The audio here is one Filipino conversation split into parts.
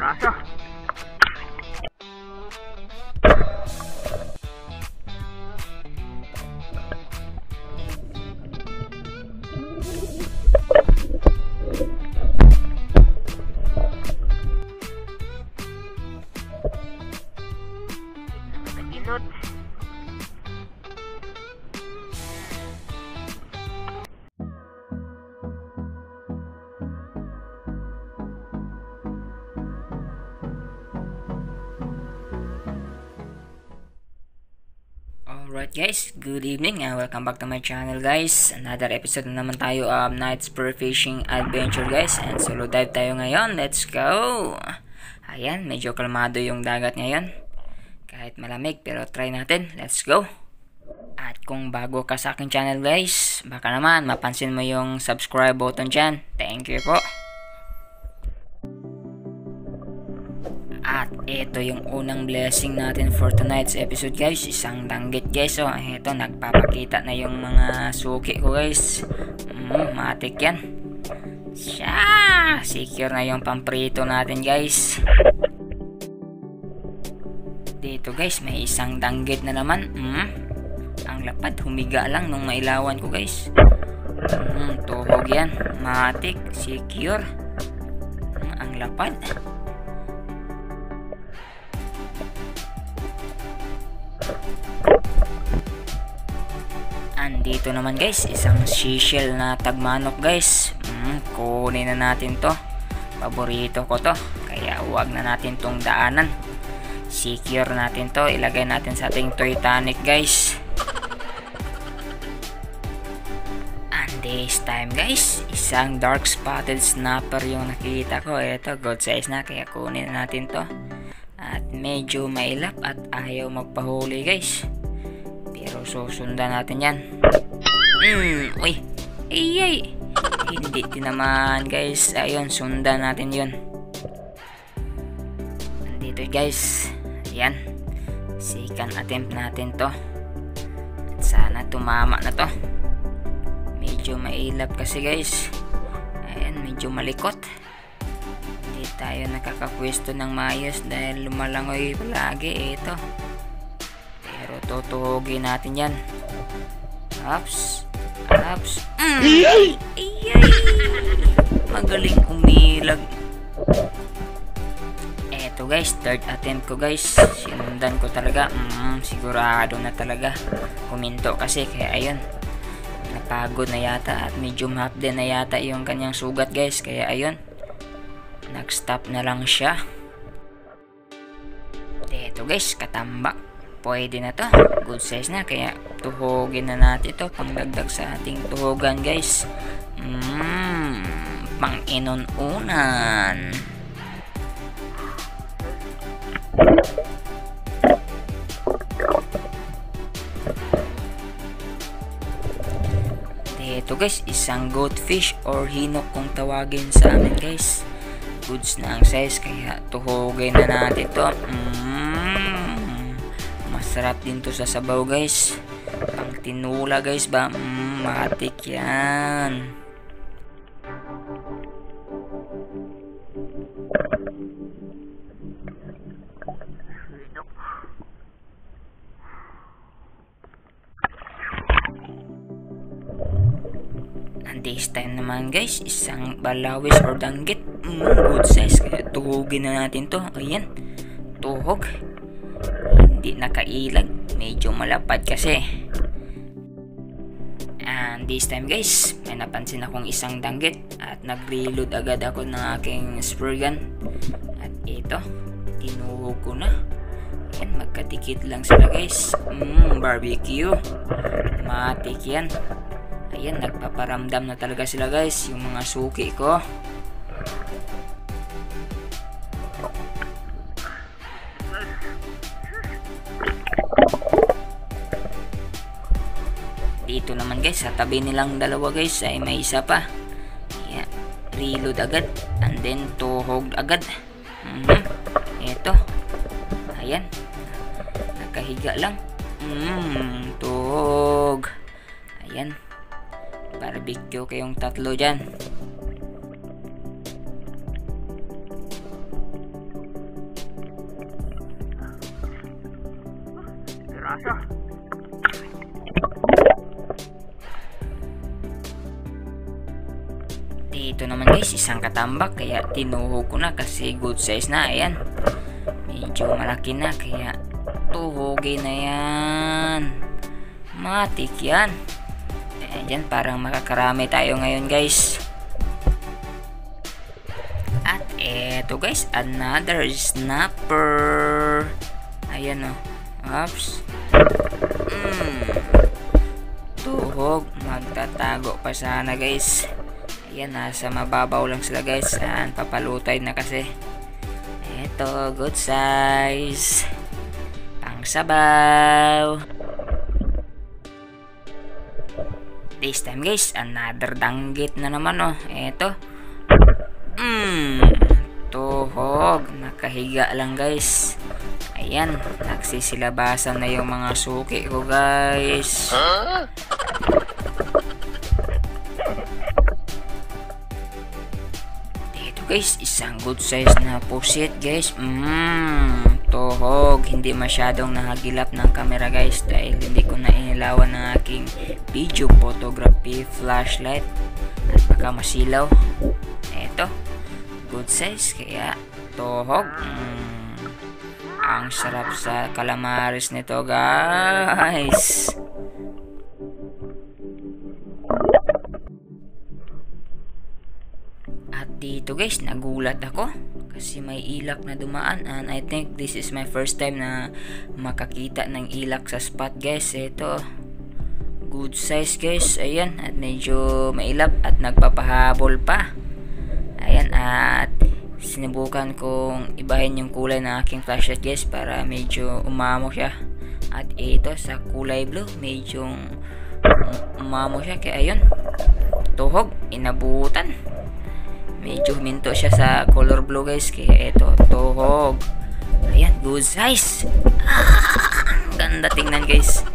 Piraso. Naginot. Alright guys, good evening. Welcome back to my channel guys. Another episode na naman tayo of Night Spearfishing Adventure guys. And solo dive tayo ngayon. Let's go! Ayan, medyo kalmado yung dagat ngayon. Kahit malamig pero try natin. Let's go! At kung bago ka sa aking channel guys, baka naman mapansin mo yung subscribe button dyan. Thank you po! At ito yung unang blessing natin for tonight's episode guys. Isang danggit guys. So ito nagpapakita na yung mga suki ko guys. Matik yan. Siya! Secure na yung pamprito natin guys. Dito guys may isang danggit na naman. Ang lapad humiga lang nung mailawan ko guys. Tuhog yan. Matik. Secure. Ang lapad. Andito naman guys, isang seashell na tagmanok guys. Kunin na natin to. Paborito ko to. Kaya huwag na natin tong daanan. Secure natin to. Ilagay natin sa ating Titanic guys. And this time guys, isang dark spotted snapper yung nakita ko. Ito, good size na. Kaya kunin na natin to. At medyo mailap at ayaw magpahuli guys. Pero susundan natin yan. Uy. Ay. Hindi din naman guys. Ayun, sundan natin yun. Nandito guys. Ayan. Second attempt natin to. At sana tumama na to. Medyo mailap kasi guys. Ayan, medyo malikot. Hindi tayo nakakapwesto ng maayos dahil lumalangoy palagi. Ito. Pero tutuhugin natin yan. Ups. Ay. Magaling umilag. Eto guys, third attempt ko guys. Sinundan ko talaga. Sigurado na talaga. Kuminto kasi kaya ayun. Napagod na yata at medyo half din na yata yung kanyang sugat guys. Kaya ayun. Nag-stop na lang siya. Eto guys, katambak. Pwede na to. Good size na. Kaya tuhugin na natin ito. Pangdagdag sa ating tuhugan guys. Pang inununan. Ito guys, isang goldfish or hinok kung tawagin sa amin guys. Goods na ang size. Kaya tuhugin na natin ito. Masarap din to sa sabaw guys. Pang tinula guys ba? Matik yan. And this time naman guys, isang balawis or danggit. Good size. Kaya tuhugin na natin to. Ayan. Tuhog. Hindi nakailag. Medyo malapad kasi. And this time guys, may napansin akong isang danggit. At nag-reload agad ako ng aking spear gun. At ito, tinuhog ko na. Ayan, magkadikit lang sila guys. Barbecue. Matik yan. Ayan, nagpaparamdam na talaga sila guys. Yung mga suki ko. Dito naman guys, sa tabi nilang dalawa guys ay may isa pa. Kaya reload agad and then tuhog agad. Eto. Ayan. Nakahiga lang. Tuhog. Ayan. Barbecue kayong tatlo dyan. Dito naman guys, isang katambak, kaya tinuhog ko na kasi good size na. Ayan, medyo malaki na, kaya tuhogin na yan. Matik yan. Ayan, parang makakarami tayo ngayon guys. At eto guys, another snapper. Ayan o. Oops. Tuhog. Magtatago pa sana guys. Ayan, nasa mababaw lang sila guys. Saan papalutay na kasi. Eto, good size. Pang sabaw. This time guys, another danggit na naman oh. Eto. Tuhog. Nakahiga lang guys. Ayan, nagsisilabasan na yung mga suki ko guys. Dito guys, isang good size na pusit guys. Tuhog. Hindi masyadong nahagilap ng camera guys dahil hindi ko na inilawan ng aking video photography flashlight at baka masilaw. Eto, good size, kaya tuhog. Ang sarap sa calamares nito guys. At dito guys, nagulat ako kasi may ilak na dumaan, and I think this is my first time na makakita ng ilak sa spot guys. Ito, good size guys. Ayan, at medyo mailap at nagpapahabol pa. Ayan, at sinubukan kong ibahin yung kulay ng aking flashlight guys para medyo umamo siya. At ito sa kulay blue, medyo umamo siya, kaya ayun, tuhog, inabutan. Medyo huminto siya sa color blue guys, kaya ito, tuhog. Ayan, good size. Ganda tingnan guys.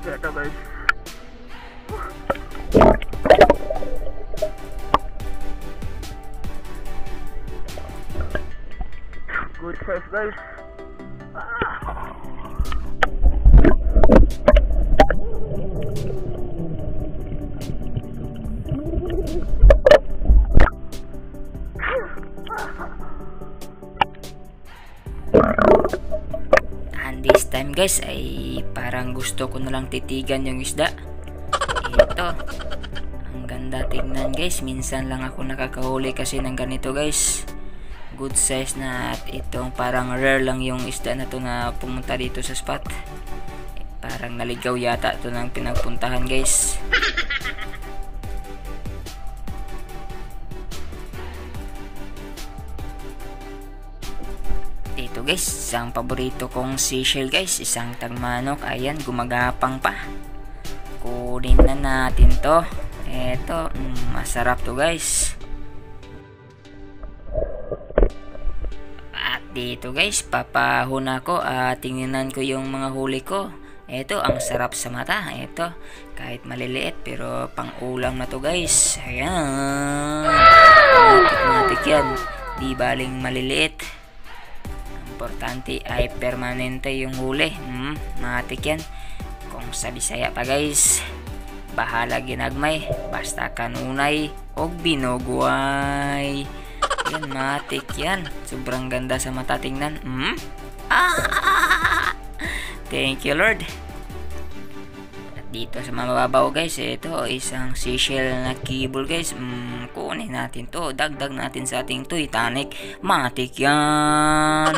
Ito guys. Good size guys. And this time guys ay parang gusto ko na lang titigan yung isda. Ito, ang ganda tignan guys. Minsan lang ako nakakahuli kasi ng ganito guys. Good size na, at itong parang rare lang yung isda na to na pumunta dito sa spot. Parang naligaw yata to ng pinagpuntahan guys. Dito guys, isang paborito kong seashell guys, isang tagmanok. Ayan, gumagapang pa. Kunin na natin to. Eto, masarap to guys. At dito guys, papahon ako at tingnan ko yung mga huli ko. Eto, ang sarap sa mata. Eto, kahit maliliit pero pang ulam na to guys. Ayan, matik yan, di baling maliliit. Importante ay permanente yung huli. Matik yan. Kung sa Bisaya pa guys, bahala ginagmay, basta kanunay o binogway. Yan, matik yan. Sobrang ganda sa mata tingnan. Thank you Lord. At dito sa mababaw guys, ito isang seashell na kibble guys. Kunin natin to, dagdag natin sa ating Titanic. Matik yan.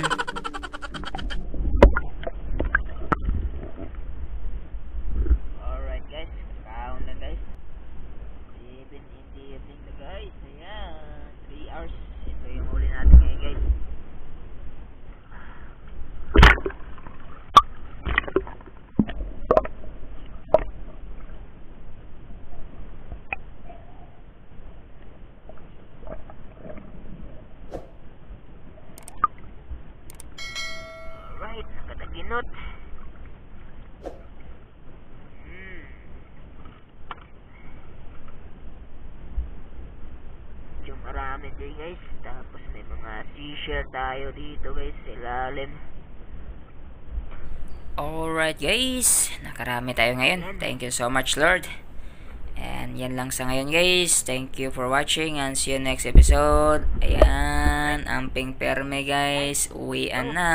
Alright guys, kaon na guys. 7 in the evening na guys. Ayan, 3 hours. Ito yung huli natin ngayon guys. Alright, nakataginot. marami din guys. Tapos may mga seashell tayo dito guys sa ilalim. Alright guys, nakarami tayo ngayon. Thank you so much Lord. And yan lang sa ngayon guys. Thank you for watching and see you next episode. Ayan, amping perme guys. Uwian na.